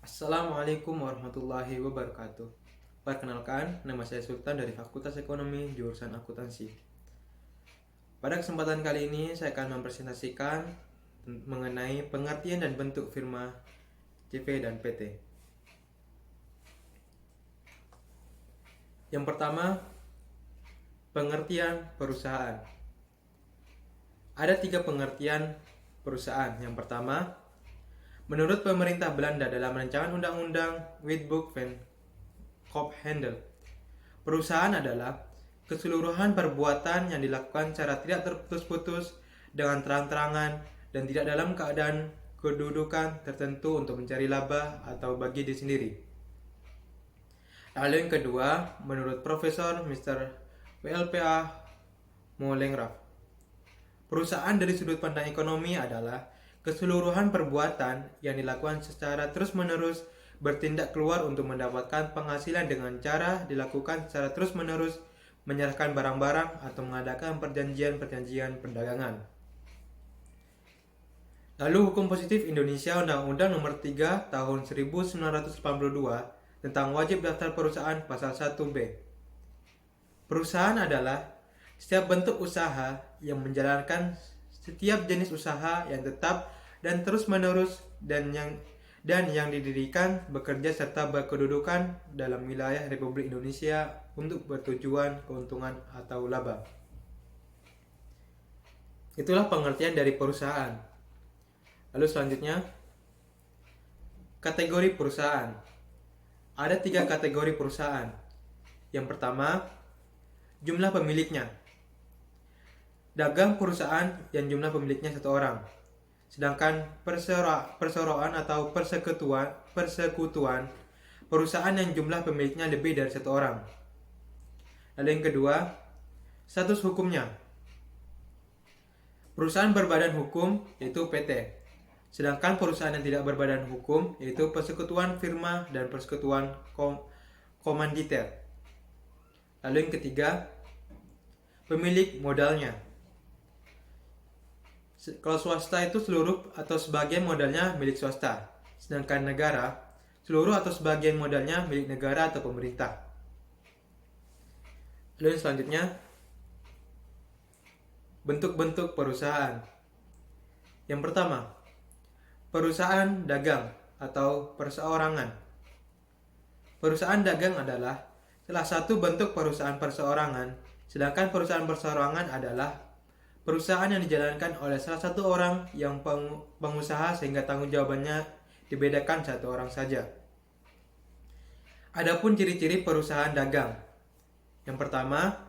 Assalamualaikum warahmatullahi wabarakatuh. Perkenalkan, nama saya Sultan dari Fakultas Ekonomi jurusan Akuntansi. Pada kesempatan kali ini saya akan mempresentasikan mengenai pengertian dan bentuk firma CV dan PT. Yang pertama, pengertian perusahaan. Ada 3 pengertian perusahaan. Yang pertama, menurut pemerintah Belanda dalam rancangan undang-undang Wetboek van Koophandel, perusahaan adalah keseluruhan perbuatan yang dilakukan secara tidak terputus-putus dengan terang-terangan dan tidak dalam keadaan kedudukan tertentu untuk mencari laba atau bagi diri sendiri. Lalu yang kedua, menurut Profesor Mr. WLPA Molengraaf, perusahaan dari sudut pandang ekonomi adalah keseluruhan perbuatan yang dilakukan secara terus-menerus bertindak keluar untuk mendapatkan penghasilan dengan cara dilakukan secara terus-menerus menyerahkan barang-barang atau mengadakan perjanjian-perjanjian perdagangan. Lalu hukum positif Indonesia Undang-Undang Nomor 3 Tahun 1982 tentang wajib daftar perusahaan pasal 1B. Perusahaan adalah setiap bentuk usaha yang menjalankan setiap jenis usaha yang tetap dan terus-menerus dan yang didirikan, bekerja serta berkedudukan dalam wilayah Republik Indonesia untuk bertujuan keuntungan atau laba. Itulah pengertian dari perusahaan. Lalu selanjutnya, kategori perusahaan. Ada 3 kategori perusahaan. Yang pertama, jumlah pemiliknya. Dagang perusahaan yang jumlah pemiliknya 1 orang. Sedangkan perseroan atau persekutuan perusahaan yang jumlah pemiliknya lebih dari 1 orang. Lalu yang kedua, status hukumnya. Perusahaan berbadan hukum yaitu PT. Sedangkan perusahaan yang tidak berbadan hukum yaitu persekutuan firma dan persekutuan komanditer. Lalu yang ketiga, pemilik modalnya. Kalau swasta itu seluruh atau sebagian modalnya milik swasta, sedangkan negara seluruh atau sebagian modalnya milik negara atau pemerintah. Lalu selanjutnya, bentuk-bentuk perusahaan. Yang pertama, perusahaan dagang atau perseorangan. Perusahaan dagang adalah salah satu bentuk perusahaan perseorangan, sedangkan perusahaan perseorangan adalah perusahaan yang dijalankan oleh salah satu orang yang pengusaha sehingga tanggung jawabannya dibedakan 1 orang saja. Adapun ciri-ciri perusahaan dagang. Yang pertama,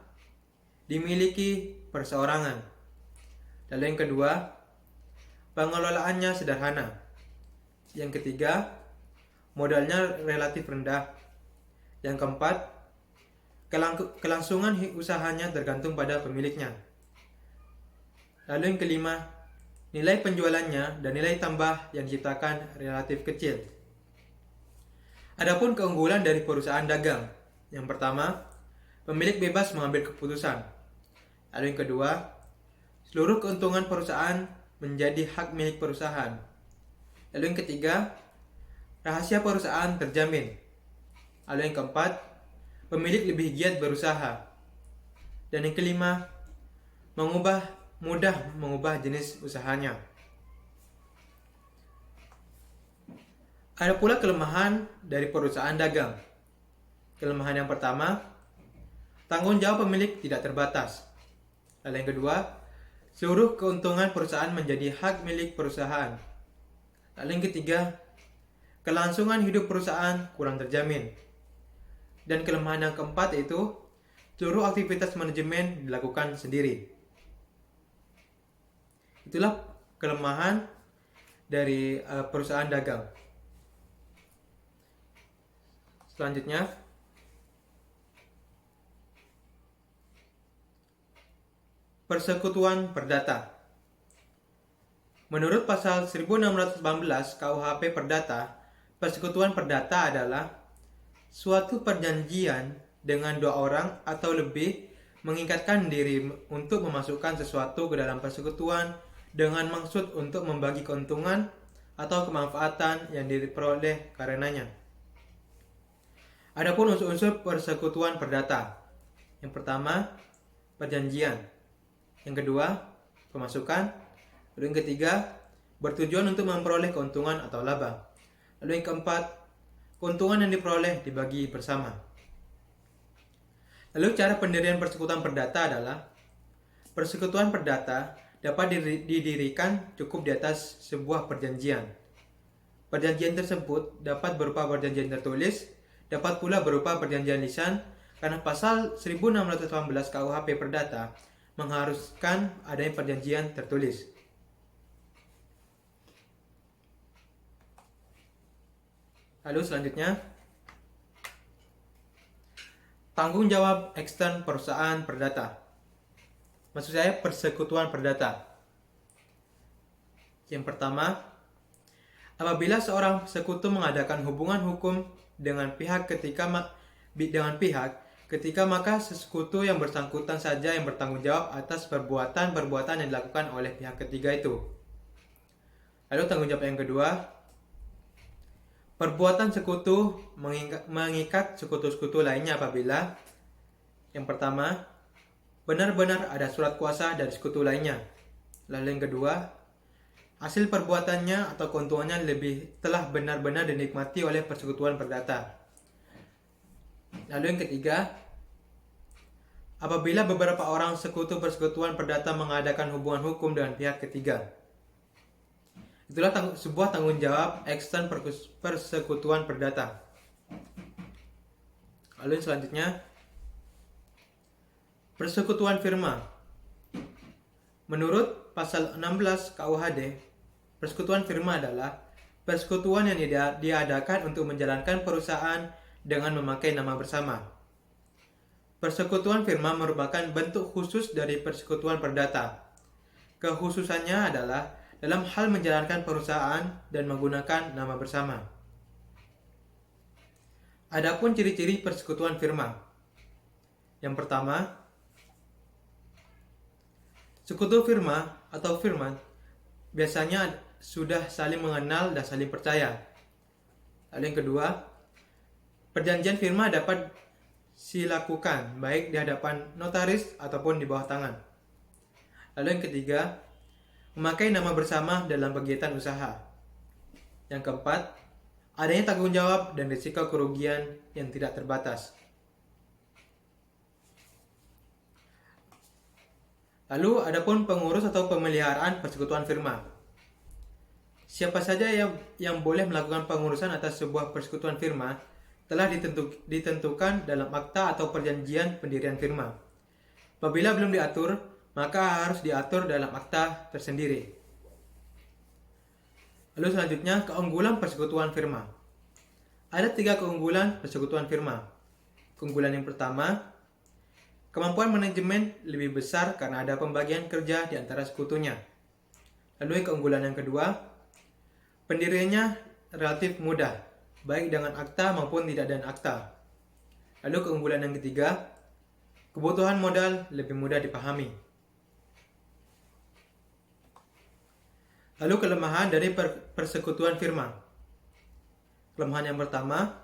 dimiliki perseorangan. Lalu yang kedua, pengelolaannya sederhana. Yang ketiga, modalnya relatif rendah. Yang keempat, kelangsungan usahanya tergantung pada pemiliknya. Lalu yang kelima, nilai penjualannya dan nilai tambah yang diciptakan relatif kecil. Adapun keunggulan dari perusahaan dagang. Yang pertama, pemilik bebas mengambil keputusan. Lalu yang kedua, seluruh keuntungan perusahaan menjadi hak milik perusahaan. Lalu yang ketiga, rahasia perusahaan terjamin. Lalu yang keempat, pemilik lebih giat berusaha. Dan yang kelima, mudah mengubah jenis usahanya. Ada pula kelemahan dari perusahaan dagang. Kelemahan yang pertama, tanggung jawab pemilik tidak terbatas. Lalu yang kedua, seluruh keuntungan perusahaan menjadi hak milik perusahaan. Lalu yang ketiga, kelangsungan hidup perusahaan kurang terjamin. Dan kelemahan yang keempat yaitu seluruh aktivitas manajemen dilakukan sendiri. Itulah kelemahan dari perusahaan dagang. Selanjutnya, persekutuan perdata. Menurut pasal 1618 KUHP Perdata, persekutuan perdata adalah suatu perjanjian dengan 2 orang atau lebih mengikatkan diri untuk memasukkan sesuatu ke dalam persekutuan dengan maksud untuk membagi keuntungan atau kemanfaatan yang diperoleh karenanya. Adapun unsur-unsur persekutuan perdata. Yang pertama, perjanjian. Yang kedua, pemasukan. Lalu yang ketiga, bertujuan untuk memperoleh keuntungan atau laba. Lalu yang keempat, keuntungan yang diperoleh dibagi bersama. Lalu cara pendirian persekutuan perdata adalah persekutuan perdata dapat didirikan cukup di atas sebuah perjanjian. Perjanjian tersebut dapat berupa perjanjian tertulis, dapat pula berupa perjanjian lisan, karena pasal 1618 KUHP Perdata mengharuskan adanya perjanjian tertulis. Lalu selanjutnya, tanggung jawab ekstern perusahaan perdata. Maksud saya persekutuan perdata. Yang pertama, apabila seorang sekutu mengadakan hubungan hukum dengan pihak ketika maka sekutu yang bersangkutan saja yang bertanggung jawab atas perbuatan-perbuatan yang dilakukan oleh pihak ketiga itu. Lalu tanggung jawab yang kedua, perbuatan sekutu mengikat sekutu-sekutu lainnya apabila yang pertama, benar-benar ada surat kuasa dari sekutu lainnya. Lalu yang kedua, hasil perbuatannya atau keuntungannya telah benar-benar dinikmati oleh persekutuan perdata. Lalu yang ketiga, apabila beberapa orang sekutu persekutuan perdata mengadakan hubungan hukum dengan pihak ketiga. Itulah sebuah tanggung jawab ekstern persekutuan perdata. Lalu selanjutnya, persekutuan firma. Menurut pasal 16 KUHD, persekutuan firma adalah persekutuan yang diadakan untuk menjalankan perusahaan dengan memakai nama bersama. Persekutuan firma merupakan bentuk khusus dari persekutuan perdata. Kekhususannya adalah dalam hal menjalankan perusahaan dan menggunakan nama bersama. Adapun ciri-ciri persekutuan firma. Yang pertama, sekutu firma atau firman biasanya sudah saling mengenal dan saling percaya. Lalu yang kedua, perjanjian firma dapat dilakukan baik di hadapan notaris ataupun di bawah tangan. Lalu yang ketiga, memakai nama bersama dalam kegiatan usaha. Yang keempat, adanya tanggung jawab dan risiko kerugian yang tidak terbatas. Lalu adapun pengurus atau pemeliharaan persekutuan firma. Siapa saja yang boleh melakukan pengurusan atas sebuah persekutuan firma telah ditentukan dalam akta atau perjanjian pendirian firma. Apabila belum diatur, maka harus diatur dalam akta tersendiri. Lalu selanjutnya, keunggulan persekutuan firma. Ada 3 keunggulan persekutuan firma. Keunggulan yang pertama, kemampuan manajemen lebih besar karena ada pembagian kerja di antara sekutunya. Lalu keunggulan yang kedua, pendiriannya relatif mudah, baik dengan akta maupun tidak dengan akta. Lalu keunggulan yang ketiga, kebutuhan modal lebih mudah dipahami. Lalu kelemahan dari persekutuan firma. Kelemahan yang pertama,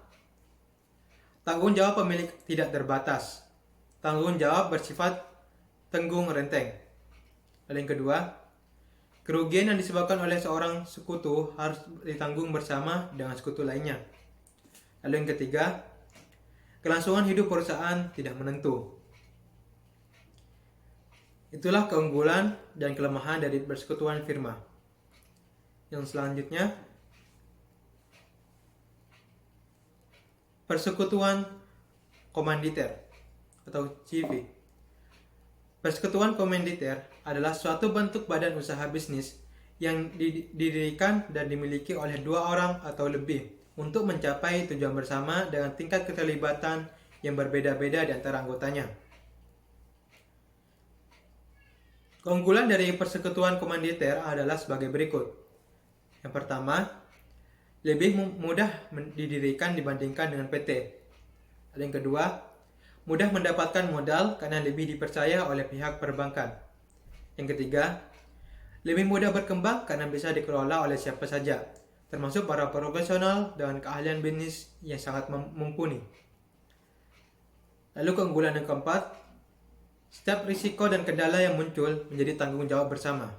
tanggung jawab pemilik tidak terbatas. Tanggung jawab bersifat tanggung renteng. Lalu yang kedua, kerugian yang disebabkan oleh seorang sekutu harus ditanggung bersama dengan sekutu lainnya. Lalu yang ketiga, kelangsungan hidup perusahaan tidak menentu. Itulah keunggulan dan kelemahan dari persekutuan firma. Yang selanjutnya, persekutuan komanditer atau CV. Persekutuan komanditer adalah suatu bentuk badan usaha bisnis yang didirikan dan dimiliki oleh 2 orang atau lebih untuk mencapai tujuan bersama dengan tingkat keterlibatan yang berbeda-beda di antara anggotanya. Keunggulan dari persekutuan komanditer adalah sebagai berikut. Yang pertama, lebih mudah didirikan dibandingkan dengan PT. Lalu yang kedua, mudah mendapatkan modal karena lebih dipercaya oleh pihak perbankan. Yang ketiga, lebih mudah berkembang karena bisa dikelola oleh siapa saja, termasuk para profesional dengan keahlian bisnis yang sangat mumpuni. Lalu keunggulan yang keempat, setiap risiko dan kendala yang muncul menjadi tanggung jawab bersama.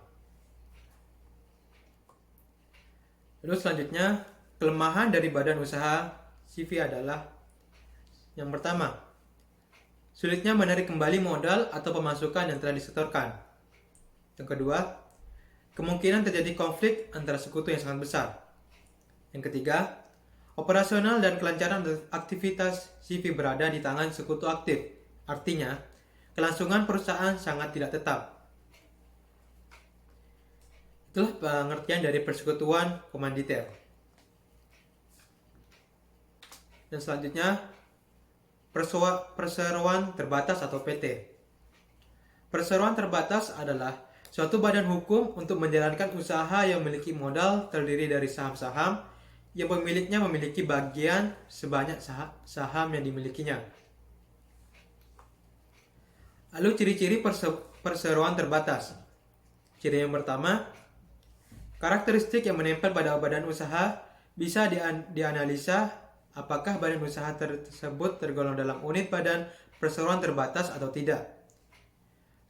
Lalu selanjutnya, kelemahan dari badan usaha CV adalah yang pertama, sulitnya menarik kembali modal atau pemasukan yang telah disetorkan. Yang kedua, kemungkinan terjadi konflik antara sekutu yang sangat besar. Yang ketiga, operasional dan kelancaran aktivitas CV berada di tangan sekutu aktif. Artinya, kelangsungan perusahaan sangat tidak tetap. Itulah pengertian dari persekutuan komanditer. Dan selanjutnya, perseroan terbatas atau PT. Perseroan terbatas adalah suatu badan hukum untuk menjalankan usaha yang memiliki modal terdiri dari saham-saham yang pemiliknya memiliki bagian sebanyak saham yang dimilikinya. Lalu ciri-ciri perseroan terbatas. Ciri yang pertama, karakteristik yang menempel pada badan usaha bisa dianalisa apakah badan usaha tersebut tergolong dalam unit badan perseroan terbatas atau tidak.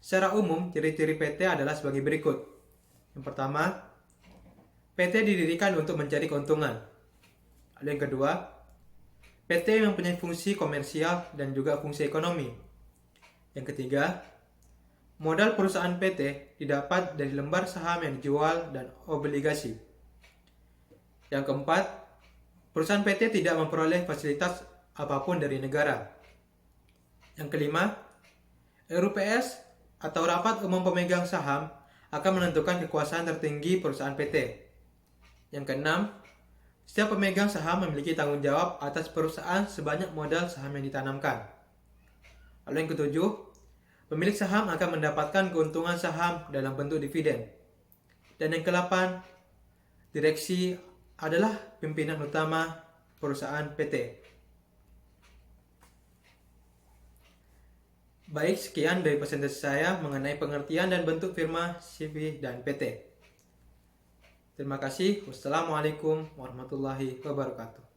Secara umum, ciri-ciri PT adalah sebagai berikut. Yang pertama, PT didirikan untuk mencari keuntungan. Lalu yang kedua, PT mempunyai fungsi komersial dan juga fungsi ekonomi. Yang ketiga, modal perusahaan PT didapat dari lembar saham yang dijual dan obligasi. Yang keempat, perusahaan PT tidak memperoleh fasilitas apapun dari negara. Yang kelima, RUPS atau Rapat Umum Pemegang Saham akan menentukan kekuasaan tertinggi perusahaan PT. Yang keenam, setiap pemegang saham memiliki tanggung jawab atas perusahaan sebanyak modal saham yang ditanamkan. Lalu yang ketujuh, pemilik saham akan mendapatkan keuntungan saham dalam bentuk dividen. Dan yang ke-8, direksi adalah pimpinan utama perusahaan PT. Baik, sekian dari presentasi saya mengenai pengertian dan bentuk firma, CV, dan PT. Terima kasih. Wassalamualaikum warahmatullahi wabarakatuh.